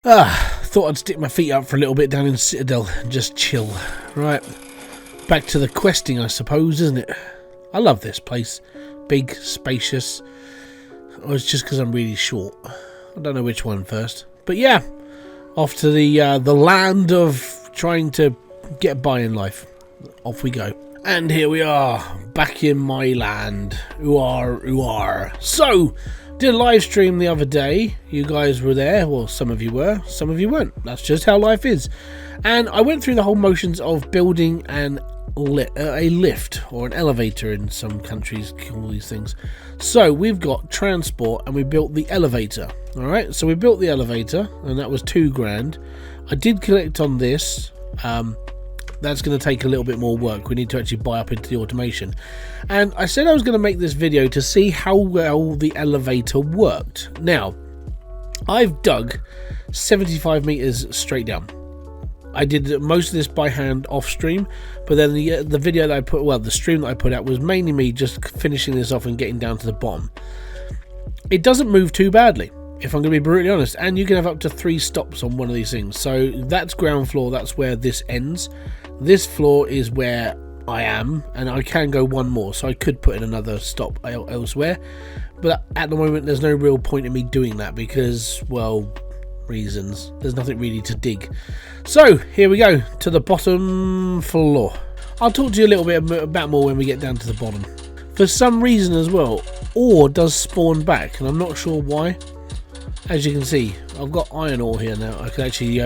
Thought I'd stick my feet up for a little bit down in Citadel and just chill. Right, back to the questing, I suppose, isn't it? I love this place. Big, spacious. Or it's just because I'm really short. I don't know which one first. But yeah, off to the land of trying to get by in life. Off we go. And here we are, back in my land. Ooh-ar. So, did a live stream the other day. You guys were there. Well, some of you were, some of you weren't. That's just how life is. And I went through the whole motions of building a lift, or an elevator in some countries call these things. So we've got transport and we built the elevator. Alright, so we built the elevator and that was £2,000. I did collect on this. That's going to take a little bit more work. We need to actually buy up into the automation. And I said I was going to make this video to see how well the elevator worked. Now, I've dug 75 meters straight down. I did most of this by hand off stream, but then the video that I put, well, the stream that I put out was mainly me just finishing this off and getting down to the bottom. It doesn't move too badly, if I'm going to be brutally honest, and you can have up to 3 stops on one of these things. So that's ground floor, that's where this ends. This floor is where I am, and I can go one more, so I could put in another stop elsewhere, but at the moment there's no real point in me doing that because, well, reasons. There's nothing really to dig. So here we go to the bottom floor. I'll talk to you a little bit about more when we get down to the bottom. For some reason as well, ore does spawn back, and I'm not sure why. As you can see, I've got iron ore here now. I can actually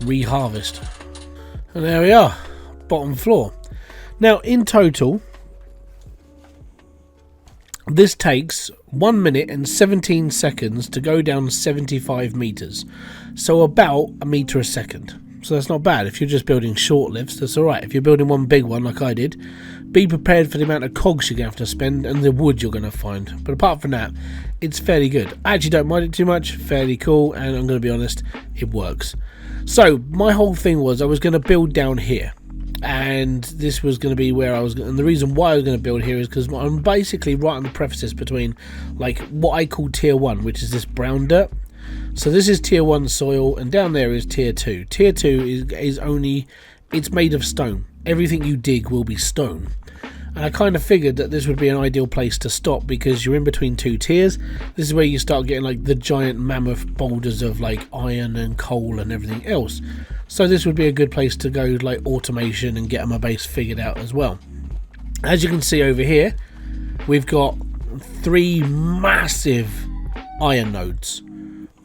re-harvest. And there we are, bottom floor. Now in total, this takes 1 minute and 17 seconds to go down 75 meters. So about a meter a second. So that's not bad. If you're just building short lifts, that's alright. If you're building one big one like I did, be prepared for the amount of cogs you're going to have to spend and the wood you're going to find. But apart from that, it's fairly good. I actually don't mind it too much. Fairly cool, and I'm going to be honest, it works. So my whole thing was I was going to build down here. And this was going to be where I was going, and the reason why I was going to build here is because I'm basically right on the precipice between like what I call tier 1, which is this brown dirt. So this is tier 1 soil, and down there is tier 2. Tier 2 is only, it's made of stone. Everything you dig will be stone. And I kind of figured that this would be an ideal place to stop because you're in between 2 tiers. This is where you start getting like the giant mammoth boulders of like iron and coal and everything else. So this would be a good place to go like automation and get my base figured out as well. As you can see over here, we've got 3 massive iron nodes.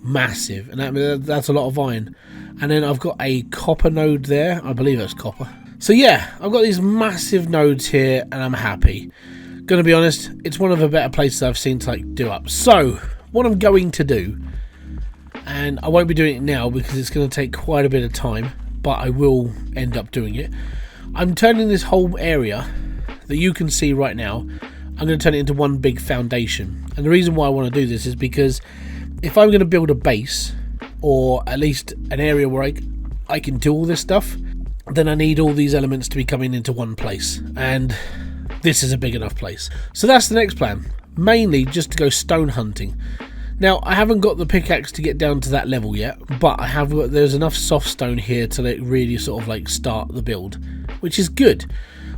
Massive, and that's a lot of iron. And then I've got a copper node there. I believe that's copper. So yeah, I've got these massive nodes here and I'm happy. Gonna be honest, it's one of the better places I've seen to like do up. So what I'm going to do, and I won't be doing it now because it's going to take quite a bit of time, but I will end up doing it. I'm turning this whole area that you can see right now, I'm going to turn it into one big foundation. And the reason why I want to do this is because if I'm going to build a base, or at least an area where I can do all this stuff, then I need all these elements to be coming into one place. And this is a big enough place. So that's the next plan. Mainly just to go stone hunting. Now, I haven't got the pickaxe to get down to that level yet, but I have got, there's enough soft stone here to like really sort of like start the build, which is good.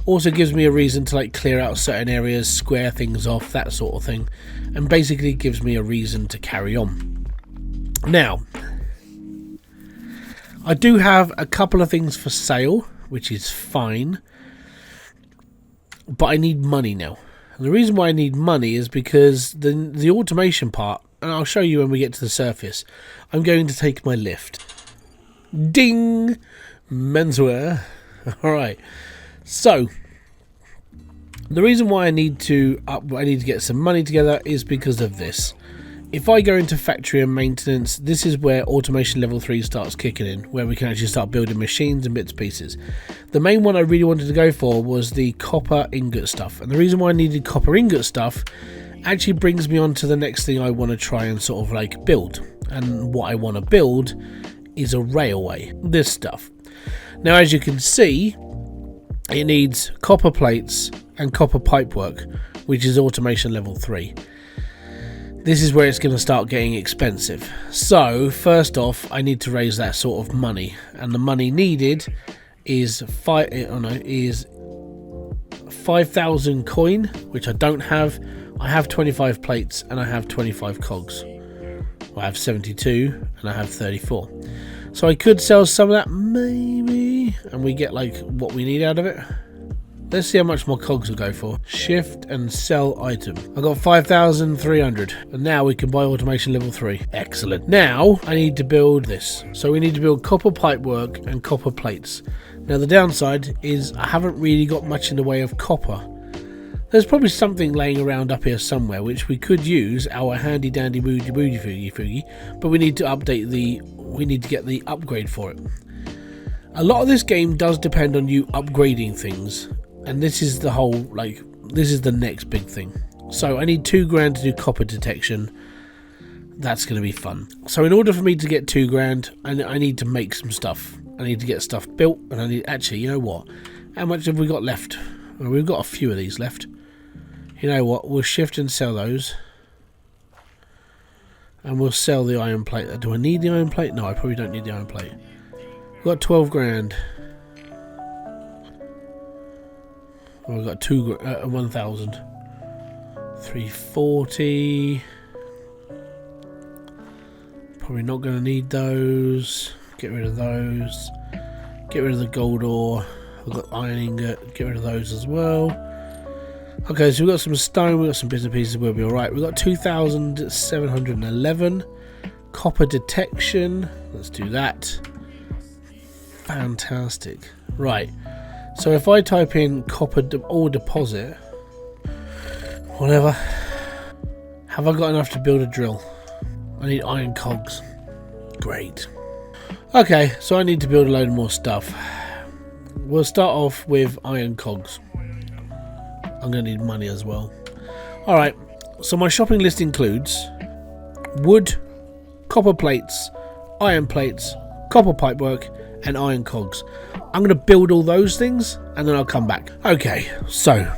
Also gives me a reason to like clear out certain areas, square things off, that sort of thing, and basically gives me a reason to carry on. Now, I do have a couple of things for sale, which is fine, but I need money now. And the reason why I need money is because the automation part, and I'll show you when we get to the surface, I'm going to take my lift. Ding! Menswear. Alright. So, the reason why I need to get some money together is because of this. If I go into factory and maintenance, this is where automation level 3 starts kicking in, where we can actually start building machines and bits and pieces. The main one I really wanted to go for was the copper ingot stuff, and the reason why I needed copper ingot stuff actually brings me on to the next thing I want to try and sort of like build. And what I want to build is a railway, this stuff. Now, as you can see, it needs copper plates and copper pipework, which is automation level 3. this is where it's going to start getting expensive. So first off, I need to raise that sort of money, and the money needed is 5,000 coin, which I don't have. I have 25 plates and I have 25 cogs. I have 72 and I have 34. So I could sell some of that maybe, and we get like what we need out of it. Let's see how much more cogs will go for. Shift and sell item. I got 5,300, and now we can buy automation level 3. Excellent. Now I need to build this. So we need to build copper pipework and copper plates. Now the downside is I haven't really got much in the way of copper. There's probably something laying around up here somewhere which we could use our handy dandy booty foogie, but we need to update we need to get the upgrade for it. A lot of this game does depend on you upgrading things, and this is the whole, like, this is the next big thing. So I need 2 grand to do copper detection. That's going to be fun. So in order for me to get 2 grand, I need to make some stuff. I need to get stuff built, and I need, actually, you know what? How much have we got left? Well, we've got a few of these left. You know what? We'll shift and sell those. And we'll sell the iron plate. Do I need the iron plate? No, I probably don't need the iron plate. We've got 12 grand. Oh, we've got 1,000. 340. Probably not going to need those. Get rid of those. Get rid of the gold ore. We've got iron ingot. Get rid of those as well. Okay, so we've got some stone. We've got some bits and pieces. We'll be alright. We've got 2,711. Copper detection. Let's do that. Fantastic. Right. So if I type in copper ore deposit, whatever. Have I got enough to build a drill? I need iron cogs. Great. Okay, so I need to build a load more stuff. We'll start off with iron cogs. I'm going to need money as well. Alright, so my shopping list includes wood, copper plates, iron plates, copper pipework, and iron cogs. I'm going to build all those things, and then I'll come back. Okay, so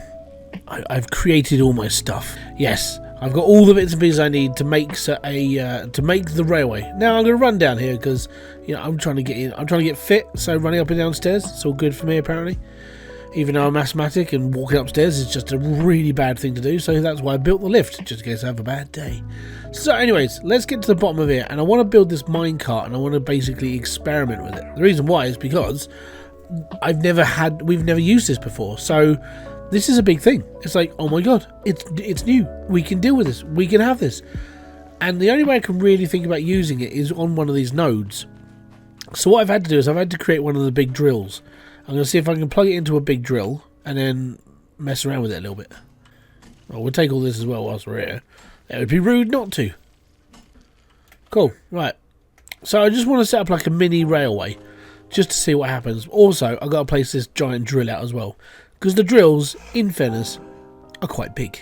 I've created all my stuff. Yes, I've got all the bits and pieces I need to make the railway. Now I'm going to run down here because, you know, I'm trying to get in. I'm trying to get fit, so running up and downstairs, it's all good for me apparently. Even though I'm asthmatic and walking upstairs is just a really bad thing to do, so that's why I built the lift, just in case I have a bad day. So anyways, let's get to the bottom of here, and I want to build this minecart, and I want to basically experiment with it. The reason why is because we've never used this before, so this is a big thing. It's like, oh my god, it's new. We can deal with this. We can have this. And the only way I can really think about using it is on one of these nodes. So what I've had to do is I've had to create one of the big drills. I'm going to see if I can plug it into a big drill and then mess around with it a little bit. Well, we'll take all this as well whilst we're here. It would be rude not to. Cool, right. So I just want to set up like a mini railway just to see what happens. Also, I've got to place this giant drill out as well, because the drills, in fairness, are quite big.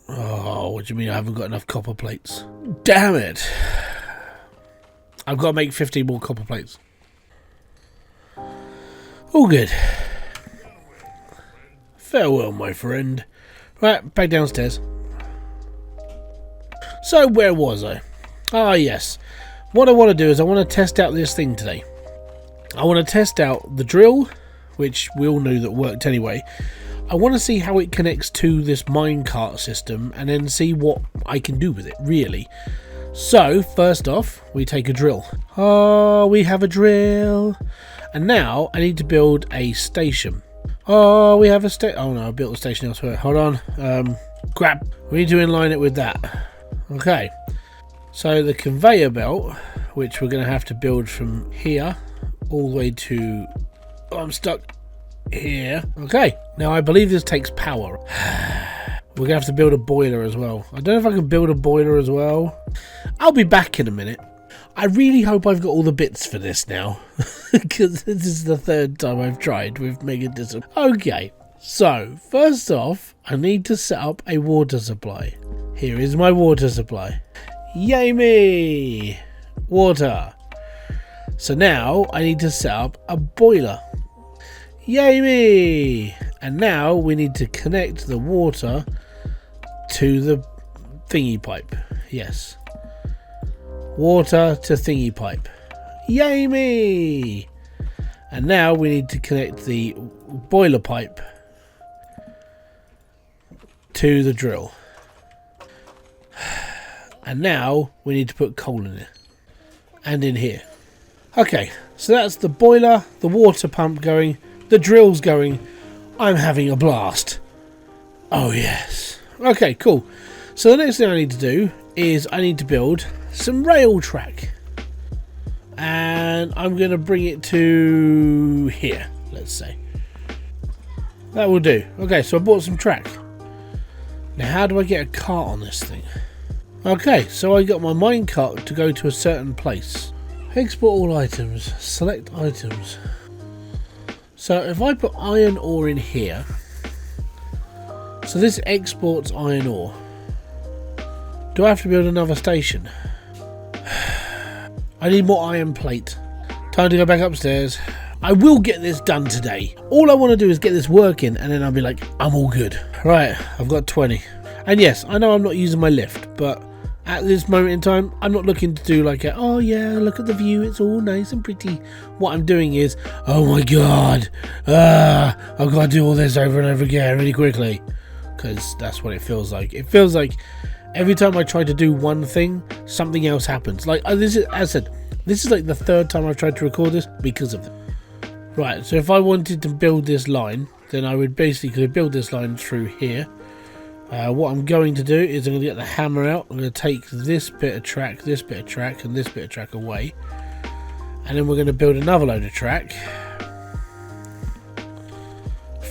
Oh, what do you mean I haven't got enough copper plates? Damn it. I've got to make 15 more copper plates. All good. Farewell, my friend. Right, back downstairs. So, where was I? Ah, yes. What I want to do is I want to test out this thing today. I want to test out the drill, which we all knew that worked anyway. I want to see how it connects to this minecart system and then see what I can do with it, really. So, first off, we take a drill. Oh, we have a drill. And now I need to build a station. Oh, we have a oh no, I built the station elsewhere. Hold on. Crap. We need to inline it with that. Okay. So the conveyor belt, which we're going to have to build from here all the way to... Oh, I'm stuck here. Okay. Now I believe this takes power. We're going to have to build a boiler as well. I don't know if I can build a boiler as well. I'll be back in a minute. I really hope I've got all the bits for this now, because this is the 3rd time I've tried with Mega Dism. Okay, so first off, I need to set up a water supply. Here is my water supply. Yay me! Water. So now I need to set up a boiler. Yay me! And now we need to connect the water to the thingy pipe. Yes. Water to thingy pipe. Yay me! And now we need to connect the boiler pipe to the drill. And now we need to put coal in it. And in here. Okay, so that's the boiler, the water pump going, the drill's going. I'm having a blast. Oh yes. Okay, cool. So the next thing I need to do is I need to build some rail track. And I'm going to bring it to here, let's say. That will do. Okay, so I bought some track. Now how do I get a cart on this thing? Okay, so I got my minecart to go to a certain place. Export all items, select items. So if I put iron ore in here, so this exports iron ore. Do I have to build another station? I need more iron plate. Time to go back upstairs. I will get this done today. All I want to do is get this working and then I'll be like, I'm all good. Right, I've got 20. And yes, I know I'm not using my lift, but at this moment in time, I'm not looking to do like a, oh yeah, look at the view, it's all nice and pretty. What I'm doing is, oh my god, I've got to do all this over and over again really quickly. Because that's what it feels like. It feels like every time I try to do one thing, something else happens. Like, this is, as I said, this is like the third time I've tried to record this because of it. Right, so if I wanted to build this line, then I would basically build this line through here. What I'm going to do is I'm going to get the hammer out. I'm going to take this bit of track, this bit of track, and this bit of track away. And then we're going to build another load of track.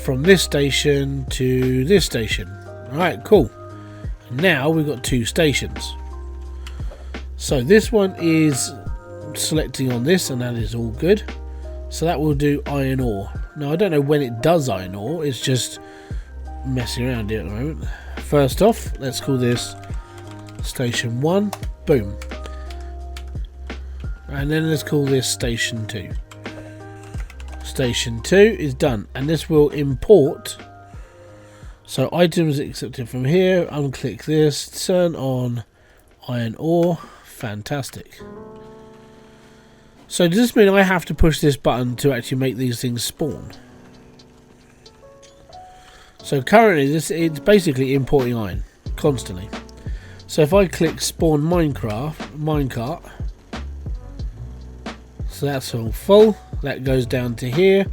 From this station to this station. Alright, cool. Now we've got two stations. So this one is selecting on this, and that is all good. So that will do iron ore. Now I don't know when it does iron ore, it's just messing around here at the moment. First off, let's call this station 1. Boom. And then let's call this station 2. Station 2 is done, and this will import. So items accepted from here. Unclick this, turn on iron ore. Fantastic. So does this mean I have to push this button to actually make these things spawn? So currently it's basically importing iron constantly. So if I click spawn minecart, so that's all full. That goes down to here.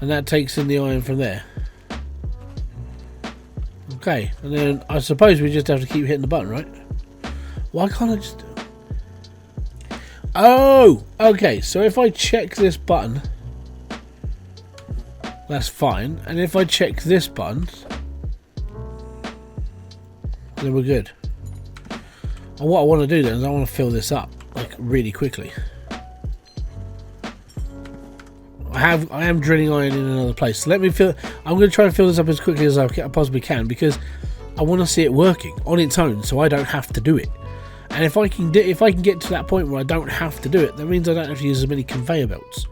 And that takes in the iron from there. Okay, and then I suppose we just have to keep hitting the button, right? Why can't I just... Oh! Okay, so if I check this button, that's fine. And if I check this button, then we're good. And what I want to do then is I want to fill this up, like, really quickly. I am drilling iron in another place. So let me fill. I'm going to try and fill this up as quickly as I possibly can, because I want to see it working on its own, so I don't have to do it. And if I can get to that point where I don't have to do it, that means I don't have to use as many conveyor belts.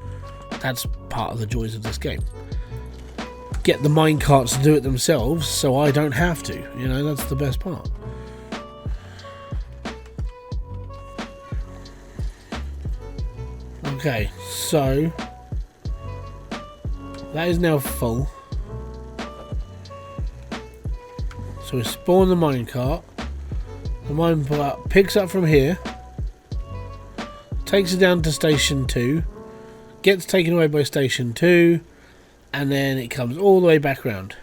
That's part of the joys of this game. Get the minecarts to do it themselves, so I don't have to. You know, that's the best part. Okay, so that is now full. So we spawn the minecart. The minecart picks up from here, takes it down to station 2, gets taken away by station 2, and then it comes all the way back round.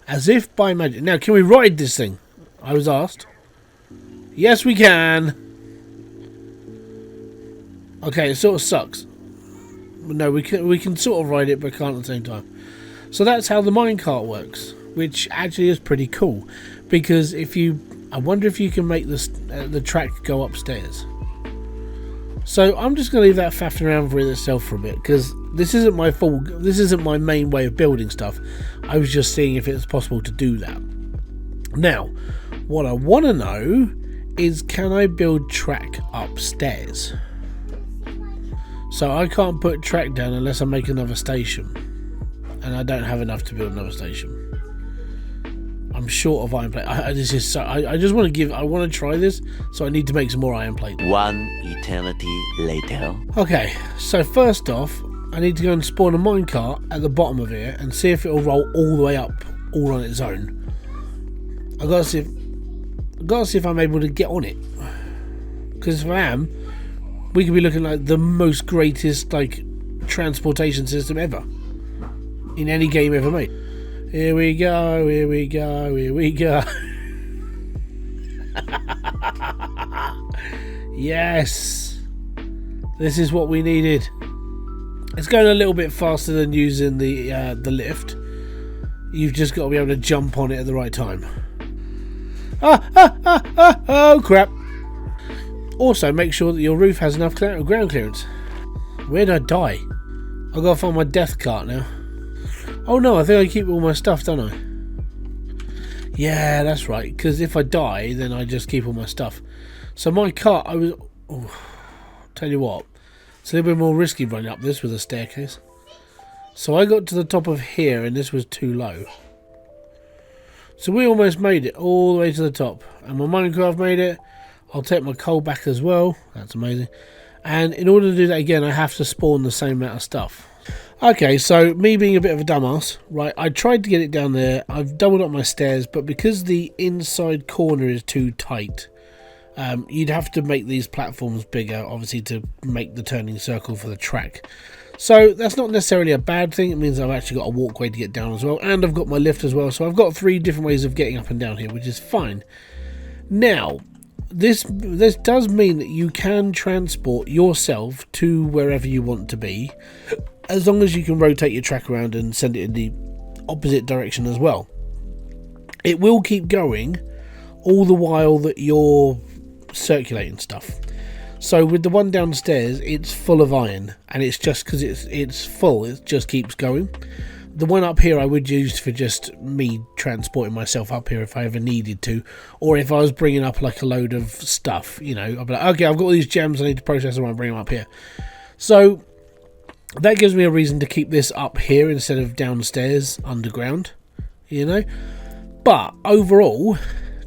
As if by magic. Now, can we ride this thing? I was asked. Yes, we can. Okay, it sort of sucks. No, we can sort of ride it, but can't at the same time. So that's how the minecart works, which actually is pretty cool. Because I wonder if you can make this the track go upstairs. So I'm just going to leave that faffing around with itself for a bit, because this isn't my main way of building stuff. I was just seeing if it's possible to do that. Now, what I want to know is, can I build track upstairs? So I can't put track down unless I make another station. and I don't have enough to build another station. I'm short of iron plate. I just want to give. I want to try this, so I need to make some more iron plate. One eternity later. Okay, so first off, I need to go and spawn a minecart at the bottom of here and see if it'll roll all the way up, all on its own. I gotta see if I'm able to get on it. Because if I am, we could be looking like the most greatest like transportation system ever in any game ever made. Here we go, here we go, here we go. Yes, this is what we needed. It's going a little bit faster than using the lift. You've just got to be able to jump on it at the right time. Oh crap. Also, make sure that your roof has enough ground clearance. Where did I die? I've got to find my death cart now. Oh no, I think I keep all my stuff, don't I? Yeah, that's right, because if I die, then I just keep all my stuff. So my cart, tell you what, it's a little bit more risky running up this with a staircase. So I got to the top of here, and this was too low. So we almost made it all the way to the top. And my Minecraft made it. I'll take my coal back as well. That's amazing. And in order to do that again, I have to spawn the same amount of stuff. Okay, so me being a bit of a dumbass, right, I tried to get it down there. I've doubled up my stairs, but because the inside corner is too tight, you'd have to make these platforms bigger, obviously, to make the turning circle for the track. So that's not necessarily a bad thing. It means I've actually got a walkway to get down as well, and I've got my lift as well. So I've got 3 different ways of getting up and down here, which is fine. Now, this does mean that you can transport yourself to wherever you want to be, as long as you can rotate your track around and send it in the opposite direction as well. It will keep going all the while that you're circulating stuff. So with the one downstairs, it's full of iron, and it's just because it's full, it just keeps going. The one up here I would use for just me transporting myself up here if I ever needed to, or if I was bringing up like a load of stuff, you know, I'd be like, okay, I've got all these gems, I need to process them and bring them up here. So that gives me a reason to keep this up here instead of downstairs underground, you know. But overall,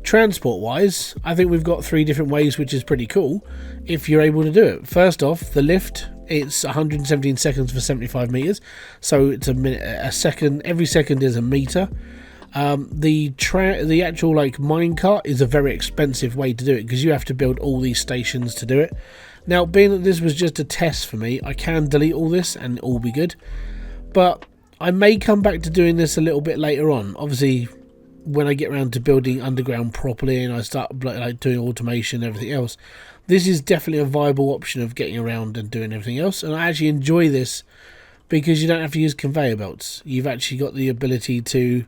transport wise, I think we've got 3 different ways, which is pretty cool if you're able to do it. First off, the lift, it's 117 seconds for 75 meters, so it's a second. Every second is a meter. The actual like minecart is a very expensive way to do it because you have to build all these stations to do it. Now, being that this was just a test for me, I can delete all this and all be good. But I may come back to doing this a little bit later on. Obviously, when I get around to building underground properly and I start like doing automation and everything else, this is definitely a viable option of getting around and doing everything else. And I actually enjoy this because you don't have to use conveyor belts. You've actually got the ability to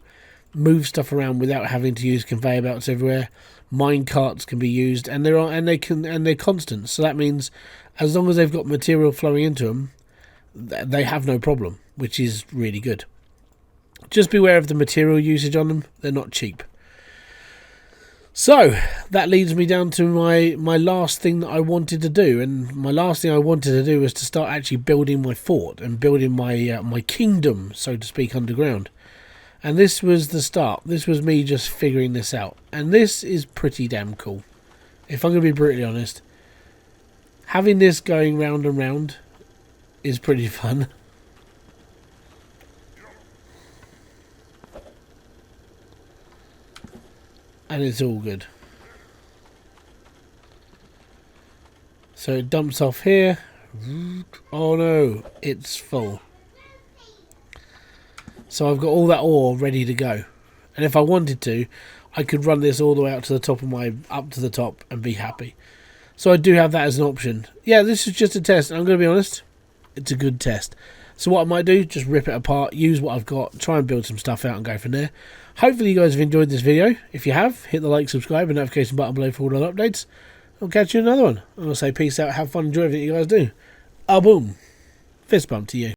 move stuff around without having to use conveyor belts everywhere. Minecarts can be used, and they're constant. So that means as long as they've got material flowing into them, they have no problem, which is really good. Just beware of the material usage on them. They're not cheap. So that leads me down to my last thing that I wanted to do, and my last thing I wanted to do was to start actually building my fort and building my my kingdom, so to speak, underground. And this was the start. This was me just figuring this out. And this is pretty damn cool. If I'm going to be brutally honest, having this going round and round is pretty fun. And it's all good. So it dumps off here. Oh no, it's full. So I've got all that ore ready to go, and if I wanted to, I could run this all the way up to the top and be happy. So I do have that as an option. Yeah, this is just a test. I'm going to be honest, it's a good test. So what I might do, just rip it apart, use what I've got, try and build some stuff out and go from there. Hopefully you guys have enjoyed this video. If you have, hit the like, subscribe and notification button below for all the updates. I'll catch you in another one. I'm going to say peace out, have fun, enjoy everything you guys do. Boom. Fist bump to you.